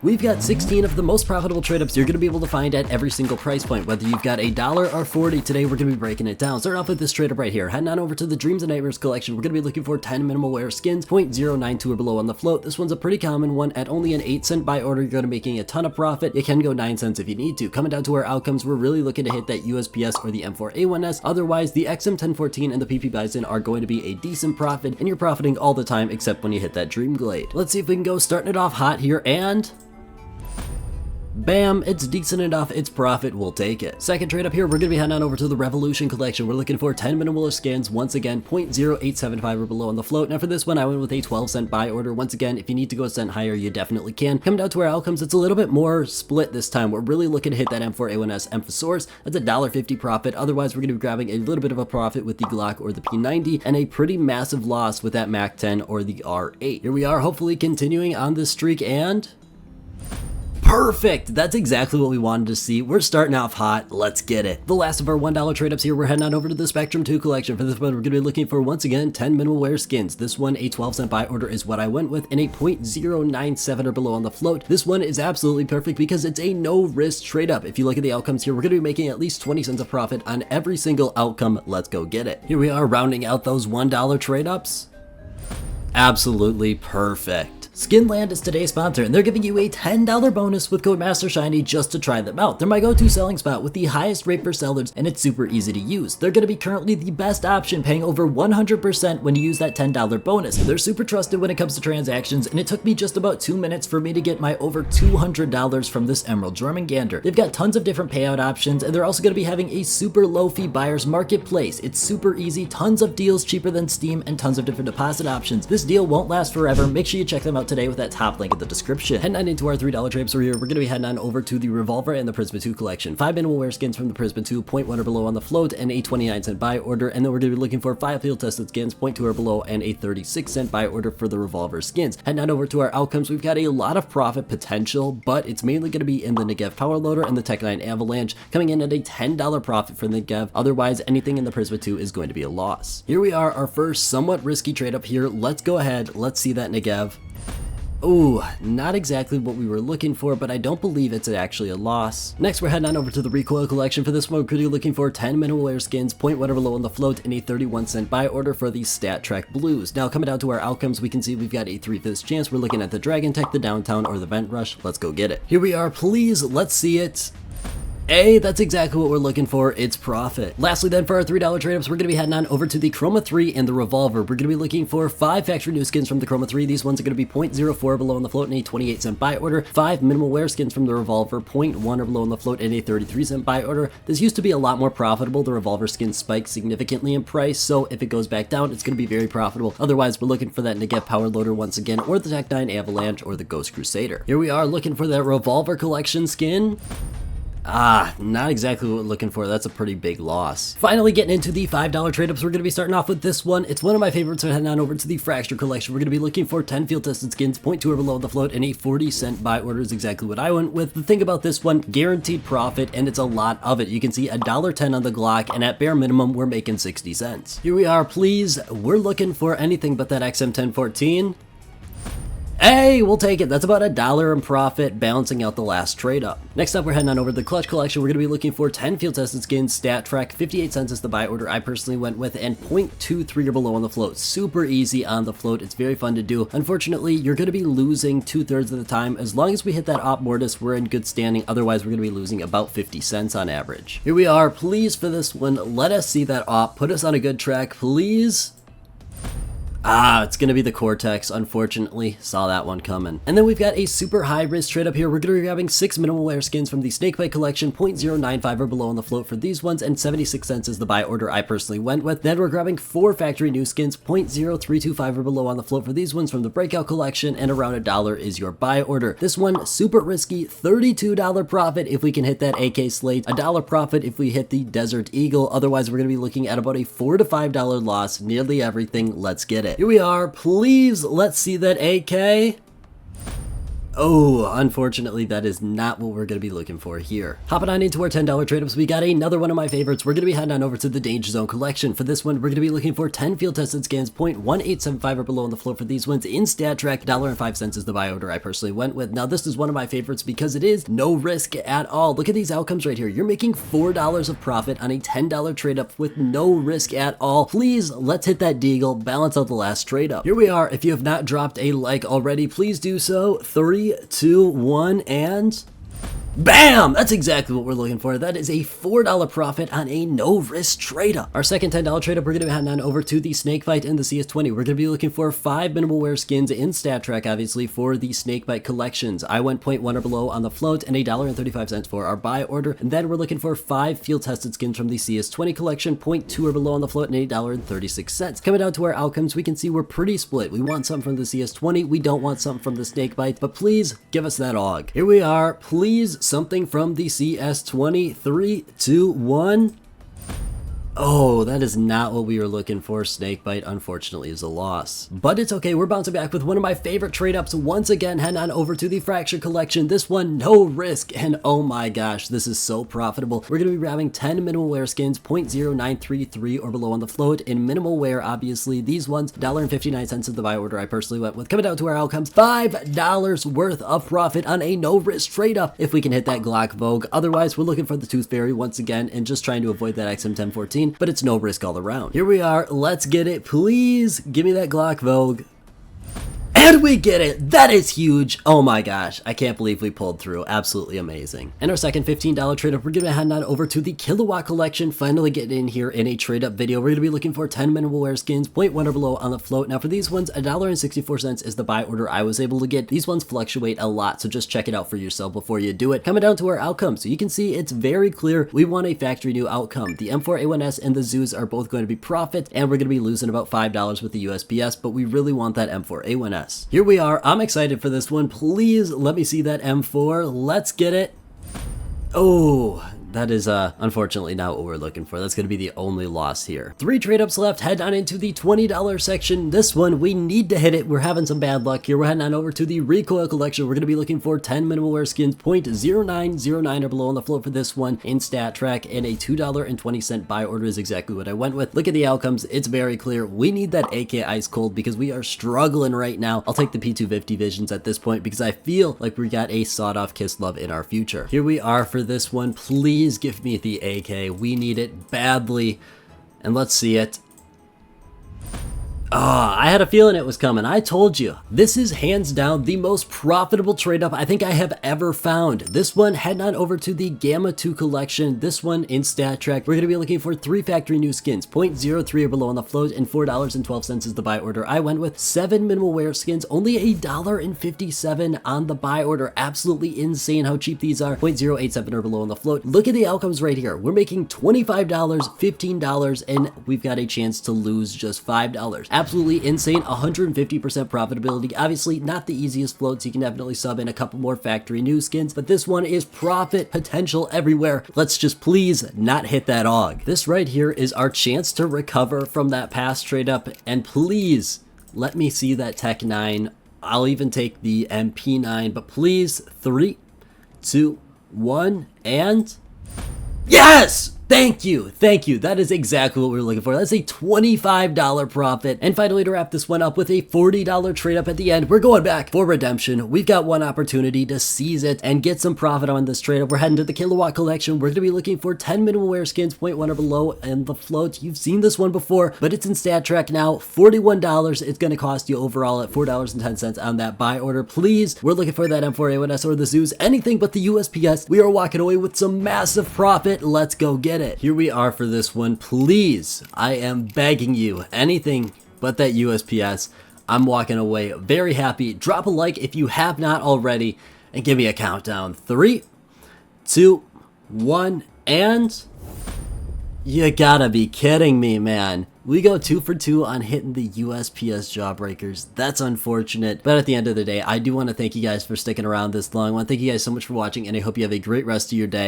We've got 16 of the most profitable trade-ups you're going to be able to find at every single price point, whether you've got $1 or 40. Today we're going to be breaking it down. Starting off with this trade-up right here. Heading on over to the Dreams and Nightmares collection, we're going to be looking for 10 minimal wear skins, 0.092 or below on the float. This one's a pretty common one. At only an 8-cent buy order, you're going to be making a ton of profit. You can go 9 cents if you need to. Coming down to our outcomes, we're really looking to hit that USPS or the M4A1S. Otherwise, the XM1014 and the PP Bison are going to be a decent profit, and you're profiting all the time except when you hit that Dream Glade. Let's see if we can go starting it off hot here, and bam, it's decent enough, it's profit, we'll take it. Second trade up here, we're going to be heading on over to the Revolution collection. We're looking for 10 minimalist skins, once again, 0.0875 or below on the float. Now for this one, I went with a 12-cent buy order. Once again, if you need to go a cent higher, you definitely can. Coming down to our outcomes, it's a little bit more split this time. We're really looking to hit that M4A1S Emphasaurus. That's a $1.50 profit. Otherwise, we're going to be grabbing a little bit of a profit with the Glock or the P90, and a pretty massive loss with that Mac 10 or the R8. Here we are, hopefully continuing on this streak, and perfect! That's exactly what we wanted to see. We're starting off hot. Let's get it. The last of our $1 trade-ups here, we're heading on over to the Spectrum 2 collection. For this one, we're going to be looking for, once again, 10 minimal wear skins. This one, a 12-cent buy order is what I went with, and a 0.097 or below on the float. This one is absolutely perfect because it's a no-risk trade-up. If you look at the outcomes here, we're going to be making at least 20 cents of profit on every single outcome. Let's go get it. Here we are, rounding out those $1 trade-ups. Absolutely perfect. Skinland is today's sponsor, and they're giving you a $10 bonus with code MasterShiny just to try them out. They're my go-to selling spot with the highest rate for sellers, and it's super easy to use. They're going to be currently the best option, paying over 100% when you use that $10 bonus. They're super trusted when it comes to transactions, and it took me just about 2 minutes for me to get my over $200 from this Emerald Jormungandr. They've got tons of different payout options, and they're also going to be having a super low-fee buyer's marketplace. It's super easy, tons of deals cheaper than Steam, and tons of different deposit options. This deal won't last forever. Make sure you check them out today with that top link in the description. Heading on into our $3 trades here, we're going to be heading on over to the Revolver and the Prisma 2 collection. 5 minimal wear skins from the Prisma 2, 0.1 or below on the float, and a 29-cent buy order. And then we're going to be looking for 5 field tested skins, 0.2 or below, and a 36-cent buy order for the Revolver skins. Heading on over to our outcomes, we've got a lot of profit potential, but it's mainly going to be in the Negev Power Loader and the Tech 9 Avalanche, coming in at a $10 profit for the Negev. Otherwise, anything in the Prisma 2 is going to be a loss. Here we are, our first somewhat risky trade up here. Let's go ahead, let's see that Negev. Ooh, not exactly what we were looking for, but I don't believe it's actually a loss. Next, we're heading on over to the Recoil collection. For this one, we're going to be looking for 10 minimal wear skins, 0.1 or below on the float, and a 31-cent buy order for the Stat Track Blues. Now, coming down to our outcomes, we can see we've got a 3/5 chance. We're looking at the Dragon Tech, the Downtown, or the Vent Rush. Let's go get it. Here we are, please, let's see it. Hey, that's exactly what we're looking for. It's profit. Lastly then, for our $3 trade-ups, we're going to be heading on over to the Chroma 3 and the Revolver. We're going to be looking for 5 factory new skins from the Chroma 3. These ones are going to be 0.04 below on the float and a 28-cent buy order. 5 minimal wear skins from the Revolver, 0.1 or below on the float and a 33-cent buy order. This used to be a lot more profitable. The Revolver skins spiked significantly in price, so if it goes back down, it's going to be very profitable. Otherwise, we're looking for that Negev Power Loader once again, or the Tech 9 Avalanche, or the Ghost Crusader. Here we are looking for that Revolver collection skin. Not exactly what we're looking for. That's a pretty big loss. Finally, getting into the $5 trade-ups, we're going to be starting off with this one. It's one of my favorites. We're heading on over to the Fracture collection. We're going to be looking for 10 field-tested skins, 0.2 or below on the float, and a 40-cent buy order is exactly what I went with. The thing about this one, guaranteed profit, and it's a lot of it. You can see $1.10 on the Glock, and at bare minimum, we're making 60 cents. Here we are, please. We're looking for anything but that XM1014. Hey, we'll take it. That's about $1 in profit, balancing out the last trade up. Next up, we're heading on over to the Clutch collection. We're going to be looking for 10 field tested skins, Stat Track, 58 cents is the buy order I personally went with, and 0.23 or below on the float. Super easy on the float. It's very fun to do. Unfortunately, you're going to be losing 2/3 of the time. As long as we hit that Op Mortis, we're in good standing. Otherwise, we're going to be losing about 50 cents on average. Here we are. Please, for this one, let us see that Op. Put us on a good track, please. It's going to be the Cortex, unfortunately. Saw that one coming. And then we've got a super high risk trade up here. We're going to be grabbing 6 minimal wear skins from the Snakebite collection, 0.095 or below on the float for these ones, and 76 cents is the buy order I personally went with. Then we're grabbing 4 factory new skins, 0.0325 or below on the float for these ones from the Breakout collection, and around $1 is your buy order. This one, super risky, $32 profit if we can hit that AK Slate, $1 profit if we hit the Desert Eagle. Otherwise, we're going to be looking at about a $4 to $5 loss, nearly everything. Let's get it. Here we are, please, let's see that AK. Oh, unfortunately, that is not what we're going to be looking for here. Hopping on into our $10 trade-ups, we got another one of my favorites. We're going to be heading on over to the Danger Zone collection. For this one, we're going to be looking for 10 field-tested scans, 0.1875 or below on the floor for these ones. In stat track, $1.05 is the buy order I personally went with. Now, this is one of my favorites because it is no risk at all. Look at these outcomes right here. You're making $4 of profit on a $10 trade-up with no risk at all. Please, let's hit that deagle, balance out the last trade-up. Here we are. If you have not dropped a like already, please do so. 3, 2, 1, and bam! That's exactly what we're looking for. That is a $4 profit on a no-risk trade-up. Our second $10 trade-up, we're going to be heading on over to the Snakebite in the CS20. We're going to be looking for 5 minimal wear skins in stat track, obviously, for the Snakebite collections. I went 0.1 or below on the float and $1.35 for our buy order. And then we're looking for 5 field-tested skins from the CS20 collection, 0.2 or below on the float and $8.36. Coming down to our outcomes, we can see we're pretty split. We want something from the CS20. We don't want something from the Snakebite, but please give us that AUG. Here we are. Please, something from the CS20. 3, 2, 1. Oh, that is not what we were looking for. Snakebite, unfortunately, is a loss. But it's okay, we're bouncing back with one of my favorite trade-ups. Once again, heading on over to the Fracture collection. This one, no risk, and oh my gosh, this is so profitable. We're going to be grabbing 10 minimal wear skins, 0.0933 or below on the float. In minimal wear, obviously, these ones, $1.59 is the buy order I personally went with. Coming down to our outcomes, $5 worth of profit on a no-risk trade-up if we can hit that Glock Vogue. Otherwise, we're looking for the Tooth Fairy once again and just trying to avoid that XM1014. But it's no risk all around. Here we are. Let's get it. Please give me that Glock Vogue. And we get it! That is huge! Oh my gosh, I can't believe we pulled through. Absolutely amazing. And our second $15 trade-up, we're going to head on over to the Kilowatt collection. Finally getting in here in a trade-up video. We're going to be looking for 10 minimal wear skins, 0.1 or below on the float. Now for these ones, $1.64 is the buy order I was able to get. These ones fluctuate a lot, so just check it out for yourself before you do it. Coming down to our outcomes, so you can see it's very clear we want a factory new outcome. The M4A1S and the Zoos are both going to be profit, and we're going to be losing about $5 with the USPS, but we really want that M4A1S. Here we are. I'm excited for this one. Please let me see that M4. Let's get it. Oh, that is unfortunately not what we're looking for. That's going to be the only loss here. 3 trade-ups left. Head on into the $20 section. This one, we need to hit it. We're having some bad luck here. We're heading on over to the Recoil collection. We're going to be looking for 10 minimal wear skins, 0.0909 or below on the float for this one in stat track, and a $2.20 buy order is exactly what I went with. Look at the outcomes. It's very clear. We need that AK Ice Cold because we are struggling right now. I'll take the P250 Visions at this point because I feel like we got a sawed-off Kiss Love in our future. Here we are for this one. Please give me the AK. We need it badly. And let's see it. I had a feeling it was coming. I told you. This is hands down the most profitable trade-up I think I have ever found. This one, heading on over to the Gamma 2 collection. This one in stat track, we're going to be looking for 3 factory new skins, 0.03 or below on the float, and $4.12 is the buy order I went with. 7 minimal wear skins, only $1.57 on the buy order. Absolutely insane how cheap these are. 0.087 or below on the float. Look at the outcomes right here. We're making $25, $15, and we've got a chance to lose just $5. Absolutely insane. 150% profitability. Obviously not the easiest floats. You can definitely sub in a couple more factory new skins, but this one is profit potential everywhere. Let's just please not hit that AUG. This right here is our chance to recover from that past trade up, and please let me see that Tech 9. I'll even take the MP9, but please, 3, 2, 1, and yes! Thank you, thank you. That is exactly what we were looking for. That's a $25 profit. And finally, to wrap this one up with a $40 trade up at the end, we're going back for redemption. We've got one opportunity to seize it and get some profit on this trade up. We're heading to the Kilowatt collection. We're going to be looking for 10 minimal wear skins, 0.1 or below, and the float. You've seen this one before, but it's in stat track now. $41. It's going to cost you overall at $4.10 on that buy order. Please, we're looking for that M4A1S or the Zoos. Anything but the USPS. We are walking away with some massive profit. Let's go get it. Here we are for this one. Please, I am begging you, anything but that USPS. I'm walking away very happy. Drop a like if you have not already, and give me a countdown. 3, 2, 1, and you gotta be kidding me, man. We go 2 for 2 on hitting the USPS Jawbreakers. That's unfortunate. But at the end of the day, I do want to thank you guys for sticking around this long. I want to thank you guys so much for watching, and I hope you have a great rest of your day.